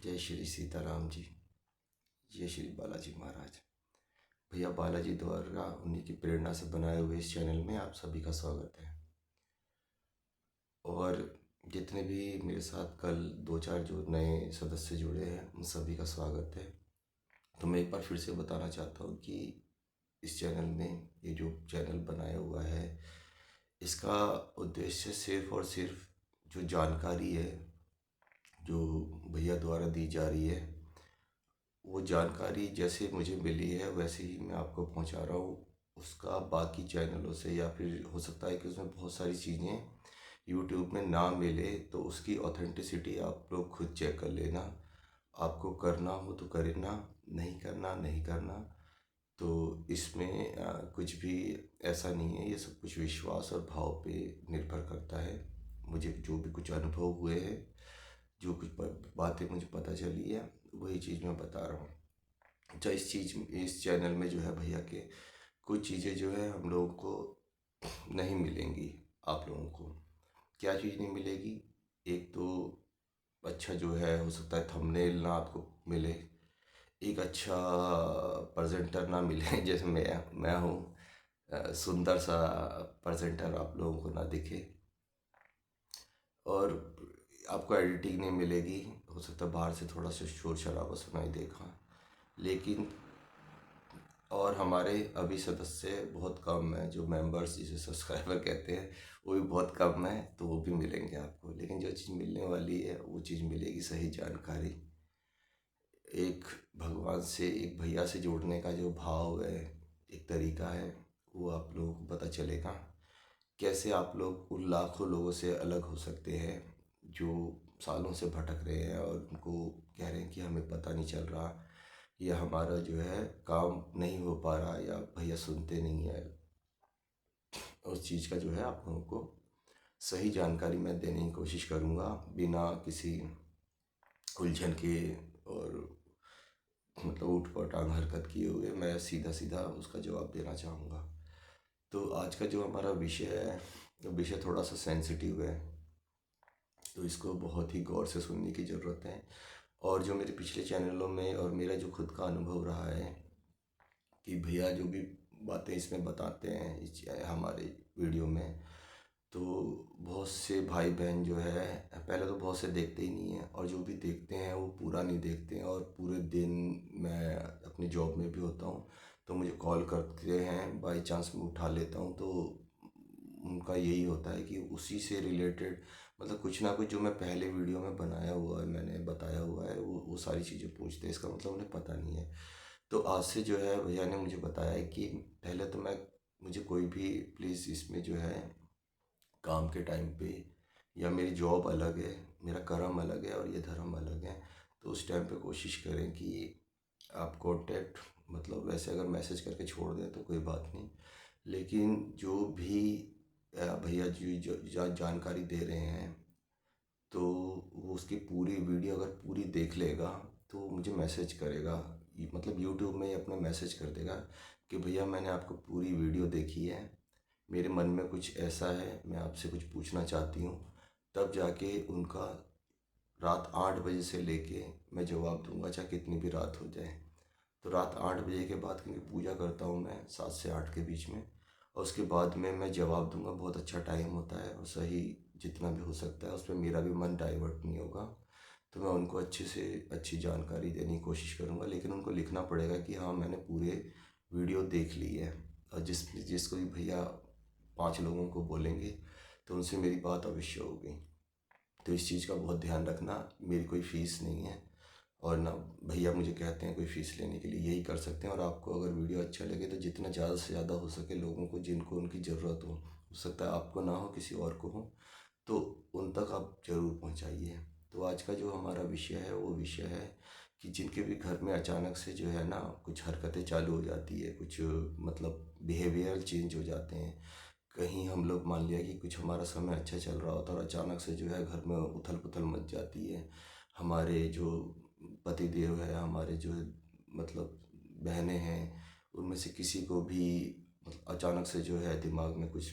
जय श्री सीताराम जी। जय श्री बालाजी महाराज। भैया बालाजी द्वारा उन्हीं की प्रेरणा से बनाए हुए इस चैनल में आप सभी का स्वागत है। और जितने भी मेरे साथ कल 2-4 जो नए सदस्य जुड़े हैं उन सभी का स्वागत है। तो मैं एक बार फिर से बताना चाहता हूँ कि इस चैनल में, ये जो चैनल बनाया हुआ है, इसका उद्देश्य सिर्फ और सिर्फ जो जानकारी है जो भैया द्वारा दी जा रही है, वो जानकारी जैसे मुझे मिली है वैसे ही मैं आपको पहुंचा रहा हूँ। उसका बाकी चैनलों से, या फिर हो सकता है कि उसमें बहुत सारी चीज़ें यूट्यूब में ना मिले, तो उसकी ऑथेंटिसिटी आप लोग खुद चेक कर लेना। आपको करना हो तो करना, नहीं करना नहीं करना। तो इसमें कुछ भी ऐसा नहीं है, ये सब कुछ विश्वास और भाव पे निर्भर करता है। मुझे जो भी कुछ अनुभव हुए हैं, जो कुछ बातें मुझे पता चली है, वही चीज़ मैं बता रहा हूँ। अच्छा, इस चैनल में जो है भैया के कुछ चीज़ें जो है हम लोगों को नहीं मिलेंगी। आप लोगों को क्या चीज़ नहीं मिलेगी? एक तो अच्छा जो है, हो सकता है थंबनेल ना आपको मिले, एक अच्छा प्रेजेंटर ना मिले जैसे मैं हूँ, सुंदर सा प्रेजेंटर आप लोगों को ना दिखे, और आपको एडिटिंग नहीं मिलेगी। हो सकता है बाहर से थोड़ा सा शोर शराबा सुनाई देगा, लेकिन और हमारे अभी सदस्य बहुत कम हैं, जो मेंबर्स जिसे सब्सक्राइबर कहते हैं वो भी बहुत कम है, तो वो भी मिलेंगे आपको। लेकिन जो चीज़ मिलने वाली है वो चीज़ मिलेगी, सही जानकारी। एक भगवान से, एक भैया से जुड़ने का जो भाव है, एक तरीका है, वो आप लोगों को पता चलेगा। कैसे आप लोग उन लाखों लोगों से अलग हो सकते हैं जो सालों से भटक रहे हैं और उनको कह रहे हैं कि हमें पता नहीं चल रहा, या हमारा जो है काम नहीं हो पा रहा, या भैया सुनते नहीं है। उस चीज़ का जो है आप लोगों को सही जानकारी मैं देने की कोशिश करूँगा, बिना किसी उलझन के और मतलब ऊट पटांग हरकत किए हुए। मैं सीधा सीधा उसका जवाब देना चाहूँगा। तो आज का जो हमारा विषय है, तो विषय थोड़ा सा सेंसिटिव है, तो इसको बहुत ही गौर से सुनने की ज़रूरत है। और जो मेरे पिछले चैनलों में और मेरा जो खुद का अनुभव रहा है कि भैया जो भी बातें इसमें बताते हैं हमारे वीडियो में, तो बहुत से भाई बहन जो है, पहले तो बहुत से देखते ही नहीं हैं, और जो भी देखते हैं वो पूरा नहीं देखते हैं। और पूरे दिन मैं अपनी जॉब में भी होता हूँ, तो मुझे कॉल करते हैं, बाई चांस मैं उठा लेता हूँ, तो उनका यही होता है कि उसी से रिलेटेड, मतलब कुछ ना कुछ जो मैं पहले वीडियो में बनाया हुआ है, मैंने बताया हुआ है, वो सारी चीज़ें पूछते हैं। इसका मतलब उन्हें पता नहीं है। तो आज से जो है भैया ने मुझे बताया है कि पहले तो मुझे कोई भी प्लीज़ इसमें जो है काम के टाइम पे, या मेरी जॉब अलग है, मेरा कर्म अलग है और ये धर्म अलग है, तो उस टाइम पे कोशिश करें कि आप कांटेक्ट, मतलब वैसे अगर मैसेज करके छोड़ दें तो कोई बात नहीं, लेकिन जो भी भैया जी जो जानकारी दे रहे हैं, तो वो उसकी पूरी वीडियो अगर पूरी देख लेगा तो मुझे मैसेज करेगा, मतलब यूट्यूब में ही अपना मैसेज कर देगा कि भैया मैंने आपको पूरी वीडियो देखी है, मेरे मन में कुछ ऐसा है, मैं आपसे कुछ पूछना चाहती हूँ। तब जाके उनका रात 8 बजे से लेके मैं जवाब दूंगा, चाहे कितनी भी रात हो जाए। तो रात 8 बजे के बाद, क्योंकि पूजा करता हूँ मैं 7 से 8 के बीच में, और उसके बाद में मैं जवाब दूंगा। बहुत अच्छा टाइम होता है और सही जितना भी हो सकता है उसमें मेरा भी मन डाइवर्ट नहीं होगा। तो मैं उनको अच्छे से अच्छी जानकारी देने की कोशिश करूँगा, लेकिन उनको लिखना पड़ेगा कि हाँ मैंने पूरे वीडियो देख ली है। और जिसको भी भैया 5 लोगों को बोलेंगे तो उनसे मेरी बात अवश्य होगी। तो इस चीज़ का बहुत ध्यान रखना। मेरी कोई फ़ीस नहीं है, और ना भैया मुझे कहते हैं कोई फ़ीस लेने के लिए, यही कर सकते हैं। और आपको अगर वीडियो अच्छा लगे तो जितना ज़्यादा से ज़्यादा हो सके लोगों को, जिनको उनकी ज़रूरत हो सकता है आपको ना हो, किसी और को हो, तो उन तक आप ज़रूर पहुंचाइए। तो आज का जो हमारा विषय है वो विषय है कि जिनके भी घर में अचानक से जो है ना कुछ हरकतें चालू हो जाती है, कुछ मतलब बिहेवियर चेंज हो जाते हैं। कहीं हम लोग मान लिया कि कुछ हमारा समय अच्छा चल रहा होता है और अचानक से जो है घर में उथल पुथल मच जाती है। हमारे जो पति देव है, हमारे जो मतलब बहनें हैं, उनमें से किसी को भी मतलब अचानक से जो है दिमाग में कुछ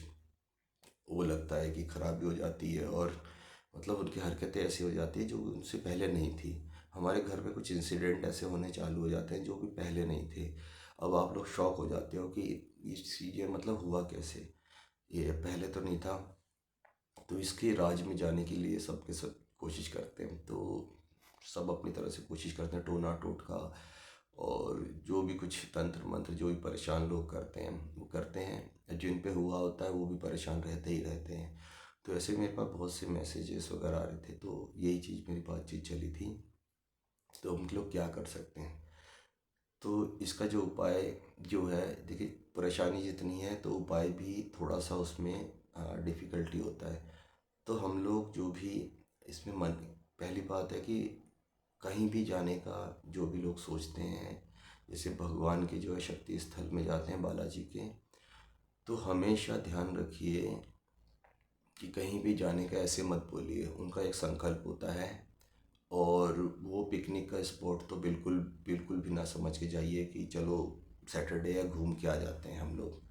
वो लगता है कि खराबी हो जाती है, और मतलब उनकी हरकतें ऐसी हो जाती है जो उनसे पहले नहीं थी। हमारे घर में कुछ इंसिडेंट ऐसे होने चालू हो जाते हैं जो कि पहले नहीं थे। अब आप लोग शॉक हो जाते हो कि ये चीज़ें मतलब हुआ कैसे, ये पहले तो नहीं था। तो इसके राज में जाने के लिए सबके सब कोशिश करते हैं। तो सब अपनी तरह से कोशिश करते हैं, टोना टोटका और जो भी कुछ तंत्र मंत्र जो भी परेशान लोग करते हैं वो करते हैं। जिन पे हुआ होता है वो भी परेशान रहते ही रहते हैं। तो ऐसे मेरे पास बहुत से मैसेजेस वगैरह आ रहे थे, तो यही चीज़ मेरी बातचीत चली थी। तो हम लोग क्या कर सकते हैं? तो इसका जो उपाय जो है, देखिए परेशानी जितनी है तो उपाय भी थोड़ा सा उसमें डिफ़िकल्टी होता है। तो हम लोग जो भी इसमें मन, पहली बात है कि कहीं भी जाने का जो भी लोग सोचते हैं, जैसे भगवान के जो है शक्ति स्थल में जाते हैं बालाजी के, तो हमेशा ध्यान रखिए कि कहीं भी जाने का ऐसे मत बोलिए। उनका एक संकल्प होता है और वो पिकनिक का स्पॉट तो बिल्कुल बिल्कुल भी ना समझ के जाइए कि चलो सैटरडे या घूम के आ जाते हैं हम लोग।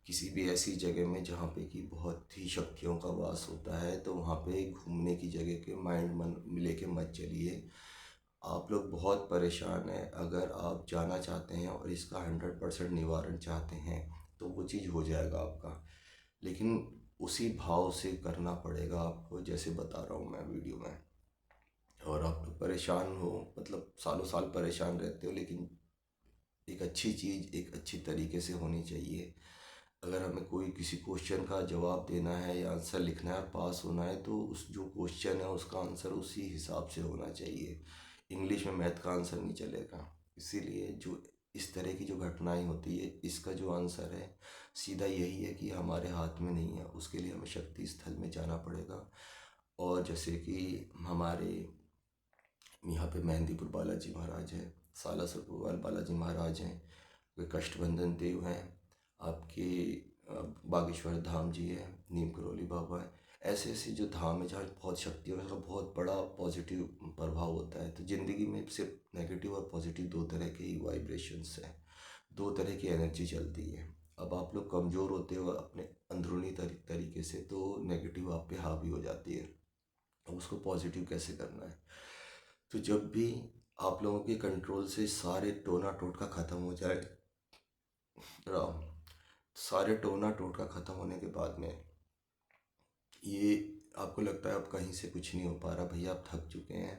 किसी भी ऐसी जगह में जहाँ पे कि बहुत ही शक्तियों का वास होता है, तो वहाँ पे घूमने की जगह के माइंड मन लेके मत चलिए। आप लोग बहुत परेशान हैं, अगर आप जाना चाहते हैं और इसका 100% निवारण चाहते हैं तो वो चीज़ हो जाएगा आपका। लेकिन उसी भाव से करना पड़ेगा आपको, जैसे बता रहा हूँ मैं वीडियो में। और आप लोग परेशान हो, मतलब सालों साल परेशान रहते हो, लेकिन एक अच्छी चीज़ एक अच्छी तरीके से होनी चाहिए। अगर हमें कोई किसी क्वेश्चन का जवाब देना है या आंसर लिखना है और पास होना है, तो उस जो क्वेश्चन है उसका आंसर उसी हिसाब से होना चाहिए। इंग्लिश में मैथ का आंसर नहीं चलेगा। इसीलिए जो इस तरह की जो घटनाएं होती है, इसका जो आंसर है सीधा यही है कि हमारे हाथ में नहीं है। उसके लिए हमें शक्ति स्थल में जाना पड़ेगा। और जैसे कि हमारे यहाँ पे मेहंदीपुर बालाजी महाराज है, सालासर बालाजी महाराज हैं, वे कष्टबंधन देव हैं, आपके बागेश्वर धाम जी है, नीम करोली बाबा है। ऐसे ऐसे जो धाम है जहाँ बहुत शक्ति और उसका बहुत बड़ा पॉजिटिव प्रभाव होता है। तो ज़िंदगी में सिर्फ नेगेटिव और पॉजिटिव दो तरह के ही वाइब्रेशंस हैं, दो तरह की एनर्जी चलती है। अब आप लोग कमज़ोर होते हो अपने अंदरूनी तरीके से, तो नेगेटिव आप पे हावी हो जाती है। अब उसको पॉजिटिव कैसे करना है? तो जब भी आप लोगों के कंट्रोल से सारे टोना टोटका ख़त्म हो जाए, राम, सारे टोना टोटका ख़त्म होने के बाद में ये आपको लगता है अब कहीं से कुछ नहीं हो पा रहा, भैया आप थक चुके हैं,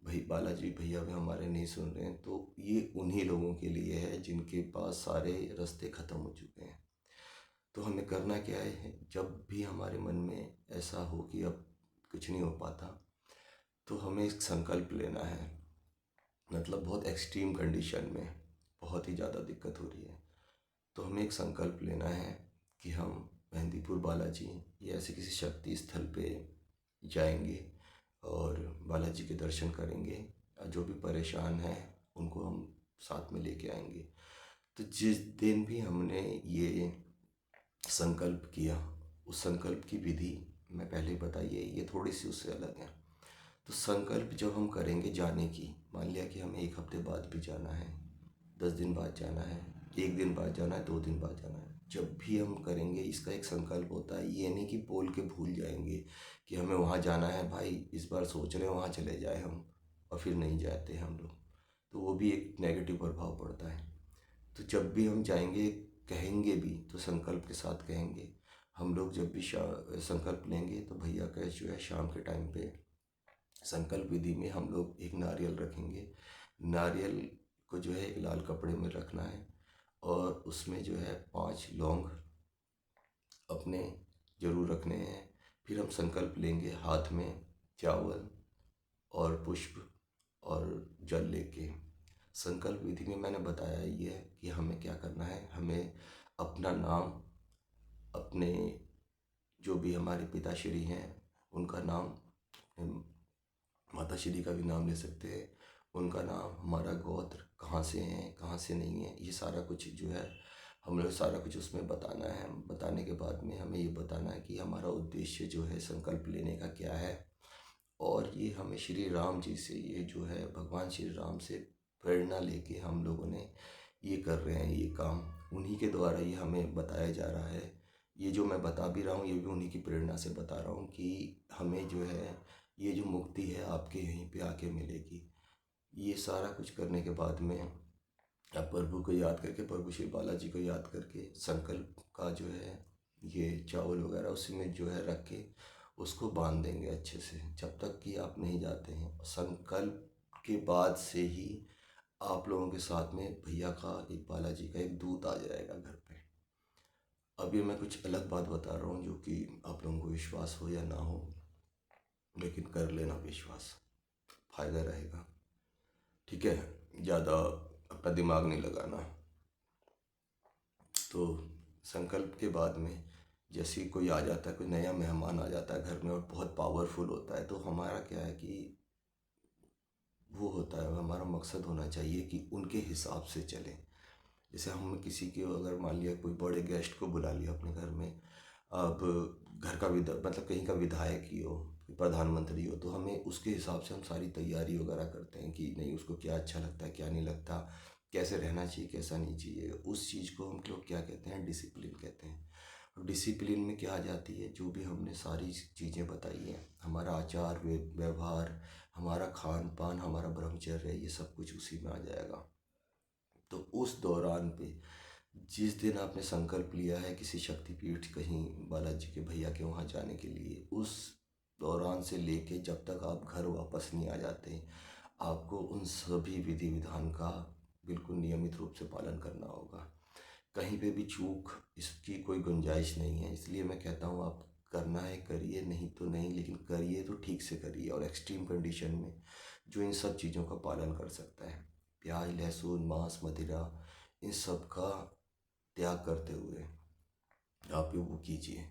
भाई बालाजी भैया भी हमारे नहीं सुन रहे हैं, तो ये उन्हीं लोगों के लिए है जिनके पास सारे रास्ते ख़त्म हो चुके हैं। तो हमें करना क्या है? जब भी हमारे मन में ऐसा हो कि अब कुछ नहीं हो पाता, तो हमें एक संकल्प लेना है। मतलब बहुत एक्सट्रीम कंडीशन में बहुत ही ज़्यादा दिक्कत हो रही है, तो हमें एक संकल्प लेना है कि हम मेहंदीपुर बालाजी या ऐसे किसी शक्ति स्थल पे जाएंगे और बालाजी के दर्शन करेंगे। और जो भी परेशान है उनको हम साथ में लेके आएंगे। तो जिस दिन भी हमने ये संकल्प किया, उस संकल्प की विधि मैं पहले ही बताइए, ये थोड़ी सी उससे अलग है। तो संकल्प जब हम करेंगे जाने की, मान लिया कि हमें 1 हफ्ते बाद भी जाना है, 10 दिन बाद जाना है, 1 दिन बाद जाना है, 2 दिन बाद जाना है, जब भी हम करेंगे इसका एक संकल्प होता है। ये नहीं कि बोल के भूल जाएंगे कि हमें वहाँ जाना है, भाई इस बार सोच रहे हैं वहाँ चले जाए हम, और फिर नहीं जाते हम लोग, तो वो भी एक नेगेटिव प्रभाव पड़ता है। तो जब भी हम जाएंगे, कहेंगे भी तो संकल्प के साथ कहेंगे। हम लोग जब भी संकल्प लेंगे तो भैया का जो है शाम के टाइम पे संकल्प विधि में हम लोग एक नारियल रखेंगे। नारियल को जो है एक लाल कपड़े में रखना है और उसमें जो है 5 लौंग अपने ज़रूर रखने हैं। फिर हम संकल्प लेंगे हाथ में चावल और पुष्प और जल लेके। संकल्प विधि में मैंने बताया ये है कि हमें क्या करना है। हमें अपना नाम, अपने जो भी हमारे पिताश्री हैं उनका नाम, माता श्री का भी नाम ले सकते हैं, उनका नाम, हमारा गोत्र, कहाँ से हैं कहाँ से नहीं है, ये सारा कुछ जो है हम लोग सारा कुछ उसमें बताना है। बताने के बाद में हमें ये बताना है कि हमारा उद्देश्य जो है संकल्प लेने का क्या है। और ये हमें श्री राम जी से, ये जो है भगवान श्री राम से प्रेरणा लेके हम लोगों ने ये कर रहे हैं ये काम। उन्हीं के द्वारा ये हमें बताया जा रहा है। ये जो मैं बता भी रहा हूँ ये भी उन्हीं की प्रेरणा से बता रहा हूँ कि हमें जो है ये जो मुक्ति है आपके यहीं पे आके मिलेगी। ये सारा कुछ करने के बाद में आप प्रभु को याद करके, प्रभु श्री बालाजी को याद करके संकल्प का जो है ये चावल वगैरह उसी में जो है रख के उसको बांध देंगे अच्छे से, जब तक कि आप नहीं जाते हैं। संकल्प के बाद से ही आप लोगों के साथ में भैया का, एक बालाजी का एक दूत आ जाएगा घर पे। अभी मैं कुछ अलग बात बता रहा हूँ जो कि आप लोगों को विश्वास हो या ना हो, लेकिन कर लेना विश्वास, फ़ायदा रहेगा। ठीक है, ज़्यादा अपना दिमाग नहीं लगाना। तो संकल्प के बाद में जैसे ही कोई आ जाता है, कोई नया मेहमान आ जाता है घर में और बहुत पावरफुल होता है, तो हमारा क्या है कि वो होता है, हमारा मकसद होना चाहिए कि उनके हिसाब से चलें। जैसे हम किसी के, अगर मान लिया कोई बड़े गेस्ट को बुला लिया अपने घर में, अब घर का मतलब कहीं का विधायक ही हो, प्रधानमंत्री हो, तो हमें उसके हिसाब से हम सारी तैयारी वगैरह करते हैं कि नहीं उसको क्या अच्छा लगता है क्या नहीं लगता, कैसे रहना चाहिए कैसा नहीं चाहिए। उस चीज़ को हम लोग क्या कहते हैं, डिसिप्लिन कहते हैं। और डिसिप्लिन में क्या आ जाती है, जो भी हमने सारी चीज़ें बताई हैं, हमारा आचार व्यवहार, हमारा खान पान, हमारा ब्रह्मचर्य, ये सब कुछ उसी में आ जाएगा। तो उस दौरान पे जिस दिन आपने संकल्प लिया है किसी शक्तिपीठ, कहीं बालाजी के भैया के वहाँ जाने के लिए, उस दौरान से लेके जब तक आप घर वापस नहीं आ जाते, आपको उन सभी विधि विधान का बिल्कुल नियमित रूप से पालन करना होगा। कहीं पे भी चूक इसकी कोई गुंजाइश नहीं है। इसलिए मैं कहता हूँ आप करना है करिए, नहीं तो नहीं, लेकिन करिए तो ठीक से करिए। और एक्सट्रीम कंडीशन में जो इन सब चीज़ों का पालन कर सकता है, प्याज लहसुन मांस मदिरा, इन सब का त्याग करते हुए आप लोग वो कीजिए।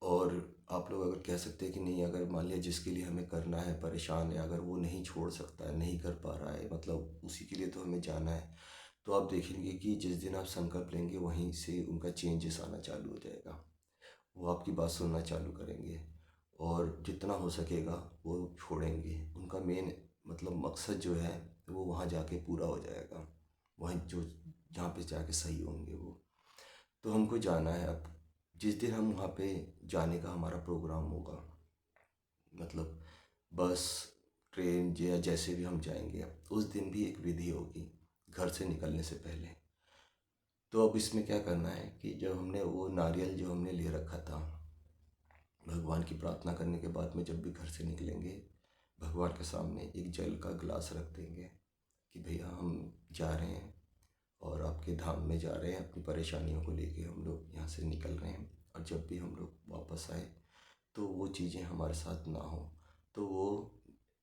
और आप लोग अगर कह सकते हैं कि नहीं, अगर मान लिया जिसके लिए हमें करना है परेशान है, अगर वो नहीं छोड़ सकता है, नहीं कर पा रहा है, मतलब उसी के लिए तो हमें जाना है, तो आप देखेंगे कि जिस दिन आप संकल्प लेंगे वहीं से उनका चेंजेस आना चालू हो जाएगा। वो आपकी बात सुनना चालू करेंगे और जितना हो सकेगा वो छोड़ेंगे। उनका मेन मतलब मकसद जो है वो वहाँ जाके पूरा हो जाएगा, वहीं जो जहाँ पे जाके सही होंगे वो। तो हमको जाना है। अब जिस दिन हम वहाँ पे जाने का हमारा प्रोग्राम होगा, मतलब बस ट्रेन या जैसे भी हम जाएंगे, उस दिन भी एक विधि होगी घर से निकलने से पहले। तो अब इसमें क्या करना है कि जब हमने वो नारियल जो हमने ले रखा था, भगवान की प्रार्थना करने के बाद में जब भी घर से निकलेंगे, भगवान के सामने एक जल का गिलास रख देंगे कि भैया हम जा रहे हैं और आपके धाम में जा रहे हैं, अपनी परेशानियों को लेके हम लोग यहाँ से निकल रहे हैं, और जब भी हम लोग वापस आए तो वो चीज़ें हमारे साथ ना हो। तो वो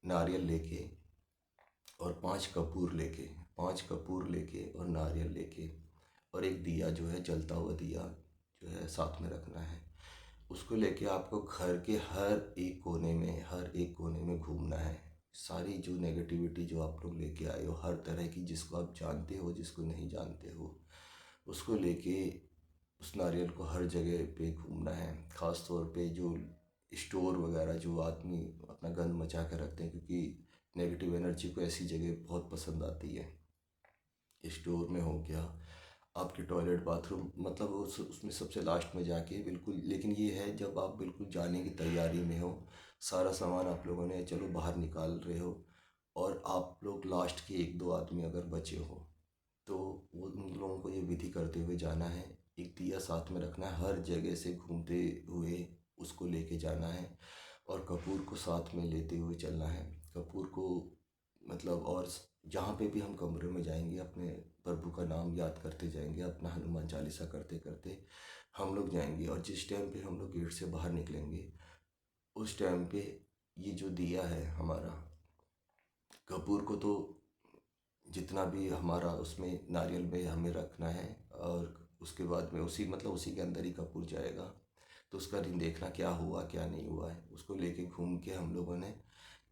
नारियल लेके और 5 कपूर लेके और नारियल लेके और एक दिया जो है, जलता हुआ दिया जो है साथ में रखना है। उसको लेके आपको घर के हर एक कोने में घूमना है। सारी जो नेगेटिविटी जो आप लोग लेके आए हो, हर तरह की, जिसको आप जानते हो जिसको नहीं जानते हो, उसको लेके उस नारियल को हर जगह पे घूमना है। ख़ास तौर पे जो स्टोर वगैरह जो आदमी अपना गंद मचा के रखते हैं, क्योंकि नेगेटिव एनर्जी को ऐसी जगह बहुत पसंद आती है। स्टोर में हो गया, आपके टॉयलेट बाथरूम, मतलब उसमें सबसे लास्ट में जाके बिल्कुल। लेकिन ये है जब आप बिल्कुल जाने की तैयारी में हो, सारा सामान आप लोगों ने चलो बाहर निकाल रहे हो, और आप लोग लास्ट के 1-2 आदमी अगर बचे हो, तो वो उन लोगों को ये विधि करते हुए जाना है। एक दिया साथ में रखना है, हर जगह से घूमते हुए उसको लेके जाना है, और कपूर को साथ में लेते हुए चलना है। कपूर को मतलब, और जहाँ पे भी हम कमरे में जाएंगे अपने प्रभु का नाम याद करते जाएंगे, अपना हनुमान चालीसा करते करते हम लोग जाएंगे। और जिस टाइम पे हम लोग गेट से बाहर निकलेंगे, उस टाइम पे ये जो दिया है हमारा, कपूर को तो जितना भी हमारा उसमें नारियल में हमें रखना है, और उसके बाद में उसी मतलब उसी के अंदर ही कपूर जाएगा। तो उसका दिन देखना क्या हुआ क्या नहीं हुआ है, उसको लेके घूम के हम लोगों ने,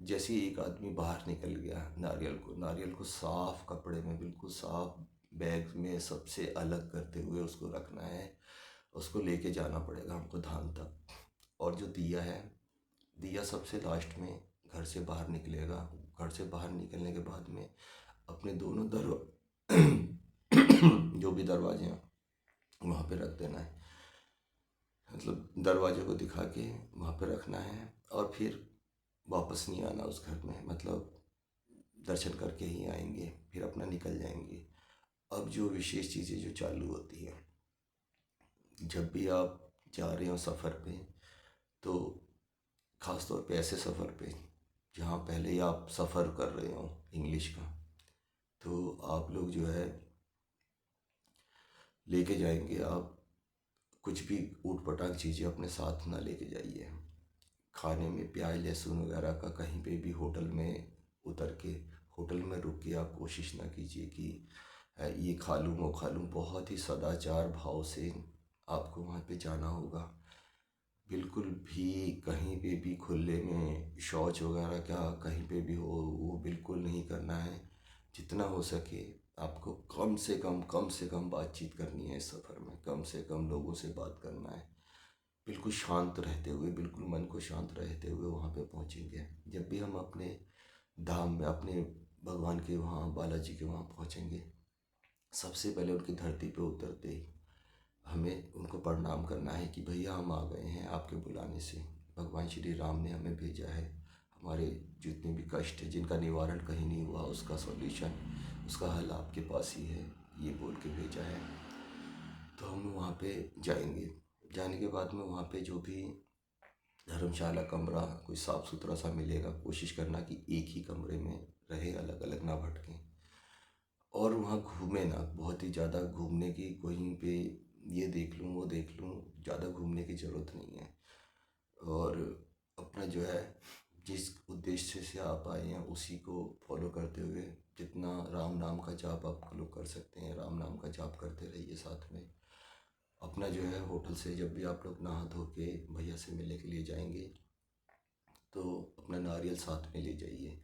जैसे ही एक आदमी बाहर निकल गया, नारियल को साफ कपड़े में, बिल्कुल साफ बैग में सबसे अलग करते हुए उसको रखना है। उसको लेके जाना पड़ेगा हमको धाम तक। और जो दिया है, दिया सबसे लास्ट में घर से बाहर निकलेगा। घर से बाहर निकलने के बाद में अपने दोनों जो भी दरवाजे हैं वहाँ पे रख देना है, मतलब दरवाजे को दिखा के वहाँ पे रखना है। और फिर वापस नहीं आना उस घर में, मतलब दर्शन करके ही आएंगे, फिर अपना निकल जाएंगे। अब जो विशेष चीज़ें जो चालू होती हैं, जब भी आप जा रहे हो सफ़र पे, तो ख़ास तौर पे ऐसे सफ़र पे जहाँ पहले ही आप सफ़र कर रहे हो इंग्लिश का, तो आप लोग जो है लेके जाएंगे, आप कुछ भी ऊट पटांग चीज़ें अपने साथ ना लेके जाइए। खाने में प्याज लहसुन वगैरह का कहीं पे भी होटल में उतर के, होटल में रुक के आप कोशिश ना कीजिए कि ये खा लूँ वो खा लूँ। बहुत ही सदाचार भाव से आपको वहाँ पे जाना होगा। बिल्कुल भी कहीं पे भी खुले में शौच वगैरह क्या कहीं पे भी हो, वो बिल्कुल नहीं करना है। जितना हो सके आपको कम से कम बातचीत करनी है इस सफ़र में, कम से कम लोगों से बात करना है। बिल्कुल शांत रहते हुए, बिल्कुल मन को शांत रहते हुए वहाँ पे पहुँचेंगे। जब भी हम अपने धाम में, अपने भगवान के वहाँ, बालाजी के वहाँ पहुँचेंगे, सबसे पहले उनकी धरती पे उतरते ही हमें उनको प्रणाम करना है कि भैया हम आ गए हैं आपके बुलाने से। भगवान श्री राम ने हमें भेजा है, हमारे जितने भी कष्ट है जिनका निवारण कहीं नहीं हुआ, उसका सॉल्यूशन, उसका हल आपके पास ही है, ये बोल के भेजा है। तो हम वहाँ पे जाएंगे। जाने के बाद में वहाँ पे जो भी धर्मशाला कमरा कोई साफ़ सुथरा सा मिलेगा, कोशिश करना कि एक ही कमरे में रहे, अलग अलग ना भटकें। और वहाँ घूमे ना, बहुत ही ज़्यादा घूमने की, कहीं पे ये देख लूँ वो देख लूँ, ज़्यादा घूमने की ज़रूरत नहीं है। और अपना जो है जिस उद्देश्य से आप आए हैं उसी को फॉलो करते हुए जितना राम नाम का जाप आप लोग कर सकते हैं, राम नाम का जाप करते रहिए साथ में। अपना जो है होटल से जब भी आप लोग नहा धो के भैया से मिलने के लिए जाएंगे, तो अपना नारियल साथ में ले जाइए।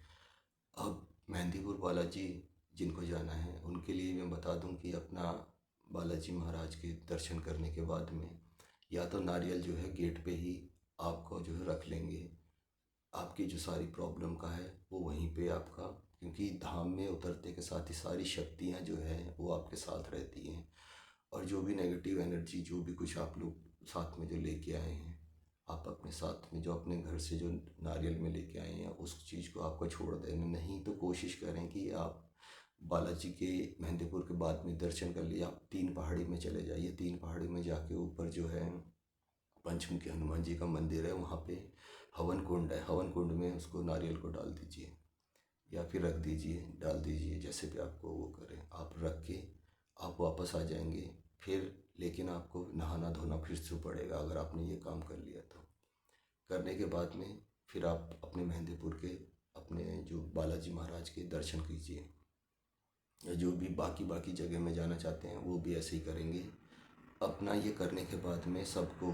अब मेहंदीपुर बालाजी जिनको जाना है उनके लिए मैं बता दूं कि अपना बालाजी महाराज के दर्शन करने के बाद में या तो नारियल जो है गेट पे ही आपको जो है रख लेंगे। आपकी जो सारी प्रॉब्लम का है वो वहीं पे आपका, क्योंकि धाम में उतरते के साथ ही सारी शक्तियाँ जो है वो आपके साथ रहती हैं। और जो भी नेगेटिव एनर्जी, जो भी कुछ आप लोग साथ में जो लेके आए हैं, आप अपने साथ में जो अपने घर से जो नारियल में लेके आए हैं उस चीज़ को आपको छोड़ देना नहीं। तो कोशिश करें कि आप बालाजी के मेहंदीपुर के बाद में दर्शन कर लिए, आप तीन पहाड़ी में चले जाइए। तीन पहाड़ी में जाके ऊपर जो है पंचमुखी हनुमान जी का मंदिर है, वहाँ पे हवन कुंड है, हवन कुंड में उसको नारियल को डाल दीजिए या फिर रख दीजिए, डाल दीजिए, जैसे भी आपको वो करें। आप रख के आप वापस आ जाएंगे फिर, लेकिन आपको नहाना धोना फिर से पड़ेगा अगर आपने ये काम कर लिया तो। करने के बाद में फिर आप अपने मेहंदीपुर के अपने जो बालाजी महाराज के दर्शन कीजिए। या जो भी बाकी बाकी जगह में जाना चाहते हैं वो भी ऐसे ही करेंगे। अपना ये करने के बाद में सबको,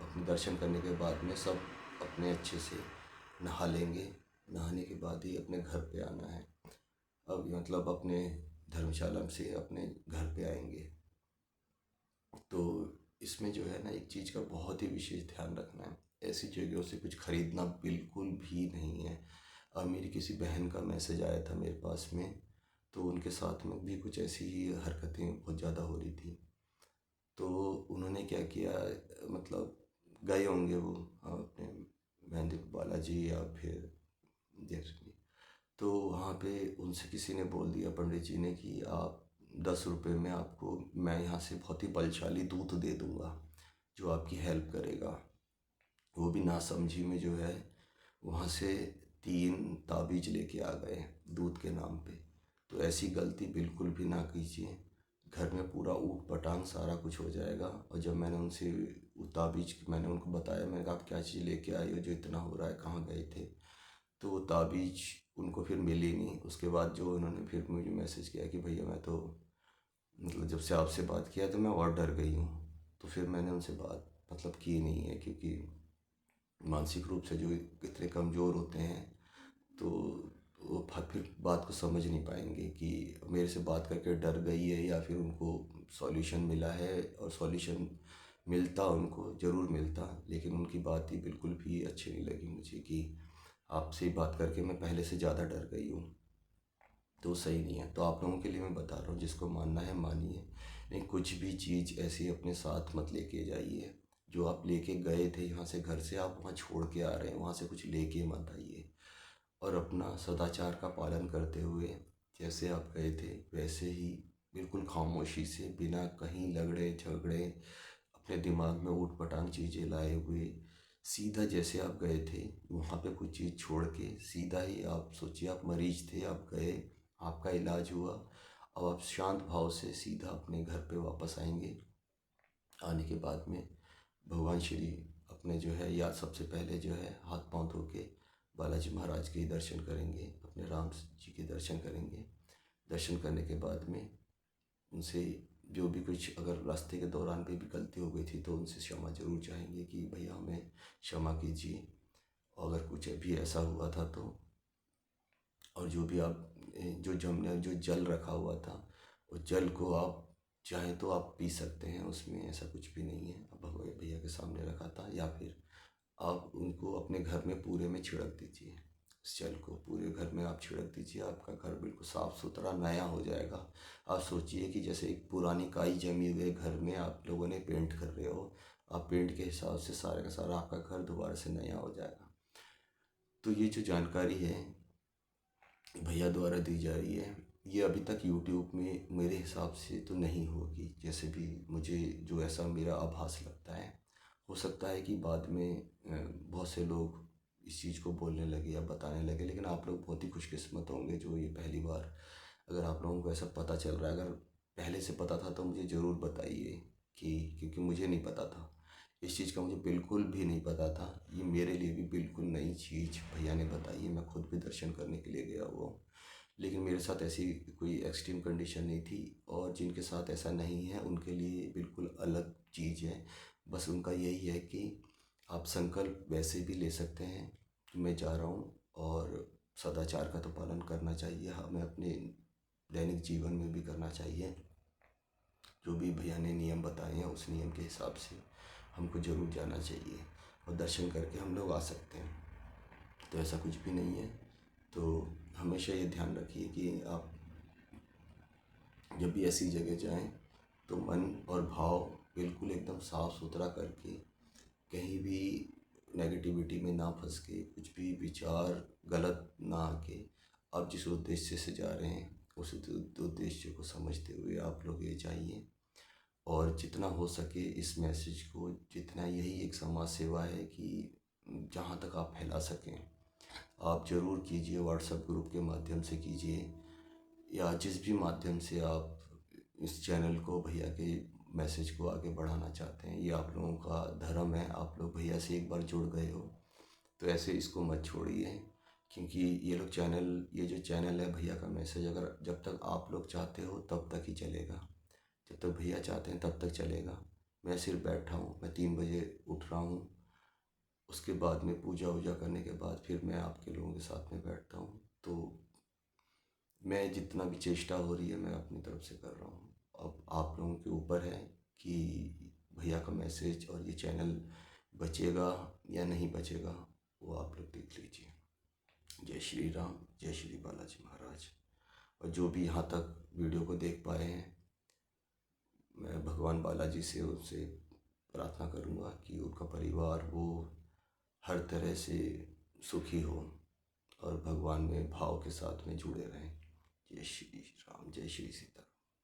अपने दर्शन करने के बाद में सब अपने अच्छे से नहा लेंगे। नहाने के बाद ही अपने घर पे आना है। अब मतलब अपने धर्मशाला से अपने घर पे आएंगे। तो इसमें जो है ना एक चीज़ का बहुत ही विशेष ध्यान रखना है, ऐसी जगहों से कुछ ख़रीदना बिल्कुल भी नहीं है। अब मेरी किसी बहन का मैसेज आया था मेरे पास में, तो उनके साथ में भी कुछ ऐसी ही हरकतें बहुत ज़्यादा हो रही थी। तो उन्होंने क्या किया, मतलब गए होंगे वो अपने मेहंदीपुर बालाजी या फिर जैसे, तो वहाँ पे उनसे किसी ने बोल दिया पंडित जी ने कि आप 10 रुपये में आपको मैं यहाँ से बहुत ही बलशाली दूत दे दूँगा जो आपकी हेल्प करेगा। वो भी नासमझी में जो है वहाँ से 3 ताबीज़ लेके आ गए दूध के नाम पे। तो ऐसी गलती बिल्कुल भी ना कीजिए, घर में पूरा ऊट पटांग सारा कुछ हो जाएगा। और जब मैंने उनसे वो ताबीज़ मैंने उनको बताया, मैंने कहा आप क्या चीज़ लेके आए हो जो इतना हो रहा है, कहाँ गए थे, तो वो ताबीज़ उनको फिर मिली नहीं। उसके बाद जो उन्होंने फिर मुझे मैसेज किया कि भैया मैं तो मतलब जब से आपसे बात किया तो मैं और डर गई हूँ। तो फिर मैंने उनसे बात मतलब की नहीं है, क्योंकि मानसिक रूप से जो इतने कमज़ोर होते हैं तो वो फिर बात को समझ नहीं पाएंगे कि मेरे से बात करके डर गई है या फिर उनको सॉल्यूशन मिला है। और सॉल्यूशन मिलता उनको ज़रूर मिलता, लेकिन उनकी बात ही बिल्कुल भी अच्छी नहीं लगी मुझे कि आपसे बात करके मैं पहले से ज़्यादा डर गई हूँ। तो सही नहीं है। तो आप लोगों के लिए मैं बता रहा हूँ, जिसको मानना है मानिए, नहीं कुछ भी चीज़ ऐसी अपने साथ मत लेके जाइए। जो आप लेके गए थे यहाँ से, घर से आप वहाँ छोड़ के आ रहे हैं, वहाँ से कुछ लेके मत आइए। और अपना सदाचार का पालन करते हुए जैसे आप गए थे वैसे ही बिल्कुल खामोशी से, बिना कहीं लगड़े झगड़े अपने दिमाग में ऊट पटांग चीज़ें लाए हुए, सीधा जैसे आप गए थे वहाँ पे कुछ चीज़ छोड़ के सीधा ही, आप सोचिए आप मरीज थे, आप गए, आपका इलाज हुआ, अब आप शांत भाव से सीधा अपने घर पे वापस आएंगे। आने के बाद में भगवान श्री अपने जो है, या सबसे पहले जो है हाथ पांव धो के बालाजी महाराज के ही दर्शन करेंगे, अपने राम जी के दर्शन करेंगे। दर्शन करने के बाद में उनसे जो भी कुछ अगर रास्ते के दौरान भी गलती हो गई थी तो उनसे क्षमा जरूर चाहेंगे कि भैया हमें क्षमा कीजिए, अगर कुछ भी ऐसा हुआ था तो। और जो भी आप जो जल रखा हुआ था उस जल को आप चाहें तो आप पी सकते हैं, उसमें ऐसा कुछ भी नहीं है। अब भगवान भैया के सामने रखा था, या फिर आप उनको अपने घर में पूरे में छिड़क दीजिए, इस जल को पूरे घर में आप छिड़क दीजिए, आपका घर बिल्कुल साफ़ सुथरा नया हो जाएगा। आप सोचिए कि जैसे एक पुरानी काई जमी हुई घर में आप लोगों ने पेंट कर रहे हो, आप पेंट के हिसाब से सारे का सारा आपका घर दोबारा से नया हो जाएगा। तो ये जो जानकारी है भैया द्वारा दी जा रही है, ये अभी तक यूट्यूब में मेरे हिसाब से तो नहीं होगी, जैसे भी मुझे जो ऐसा मेरा आभास लगता है। हो सकता है कि बाद में बहुत से लोग इस चीज़ को बोलने लगे या बताने लगे, लेकिन आप लोग बहुत ही खुशकिस्मत होंगे जो ये पहली बार, अगर आप लोगों को ऐसा पता चल रहा है, अगर पहले से पता था तो मुझे ज़रूर बताइए, कि क्योंकि मुझे नहीं पता था, इस चीज़ का मुझे बिल्कुल भी नहीं पता था। ये मेरे लिए भी बिल्कुल नई चीज़ भैया ने बताई है, मैं खुद भी दर्शन करने के लिए गया हुआ हूँ, लेकिन मेरे साथ ऐसी कोई एक्सट्रीम कंडीशन नहीं थी। और जिनके साथ ऐसा नहीं है उनके लिए बिल्कुल अलग चीज़ है। बस उनका यही है कि आप संकल्प वैसे भी ले सकते हैं कि मैं जा रहा हूँ, और सदाचार का तो पालन करना चाहिए, हमें अपने दैनिक जीवन में भी करना चाहिए। जो भी भैया ने नियम बताए हैं उस नियम के हिसाब से हमको ज़रूर जाना चाहिए, और दर्शन करके हम लोग आ सकते हैं। तो ऐसा कुछ भी नहीं है। तो हमेशा ये ध्यान रखिए कि आप जब भी ऐसी जगह जाएं तो मन और भाव बिल्कुल एकदम साफ़ सुथरा करके, कहीं भी नेगेटिविटी में ना फंस के, कुछ भी विचार गलत ना आके, आप जिस उद्देश्य से जा रहे हैं उस उद्देश्य को समझते हुए आप लोग ये चाहिए। और जितना हो सके इस मैसेज को, जितना, यही एक समाज सेवा है कि जहाँ तक आप फैला सकें आप ज़रूर कीजिए, व्हाट्सएप ग्रुप के माध्यम से कीजिए, या जिस भी माध्यम से आप इस चैनल को, भैया के मैसेज को आगे बढ़ाना चाहते हैं, ये आप लोगों का धर्म है। आप लोग भैया से एक बार जुड़ गए हो तो ऐसे इसको मत छोड़िए, क्योंकि ये जो चैनल है भैया का मैसेज, अगर जब तक आप लोग चाहते हो तब तक ही चलेगा, जब तक भैया चाहते हैं तब तक चलेगा। मैं सिर्फ बैठा हूँ, मैं 3 बजे उठ रहा हूँ, उसके बाद में पूजा वूजा करने के बाद फिर मैं आपके लोगों के साथ में बैठता हूँ। तो मैं जितना भी चेष्टा हो रही है मैं अपनी तरफ से कर रहा हूँ। अब आप लोगों के ऊपर है कि भैया का मैसेज और ये चैनल बचेगा या नहीं बचेगा, वो आप लोग देख लीजिए। जय श्री राम, जय श्री बालाजी महाराज। और जो भी यहाँ तक वीडियो को देख पाए हैं, मैं भगवान बालाजी से उनसे प्रार्थना करूँगा कि उनका परिवार वो हर तरह से सुखी हो और भगवान में भाव के साथ में जुड़े रहें। जय श्री राम, जय श्री सीता।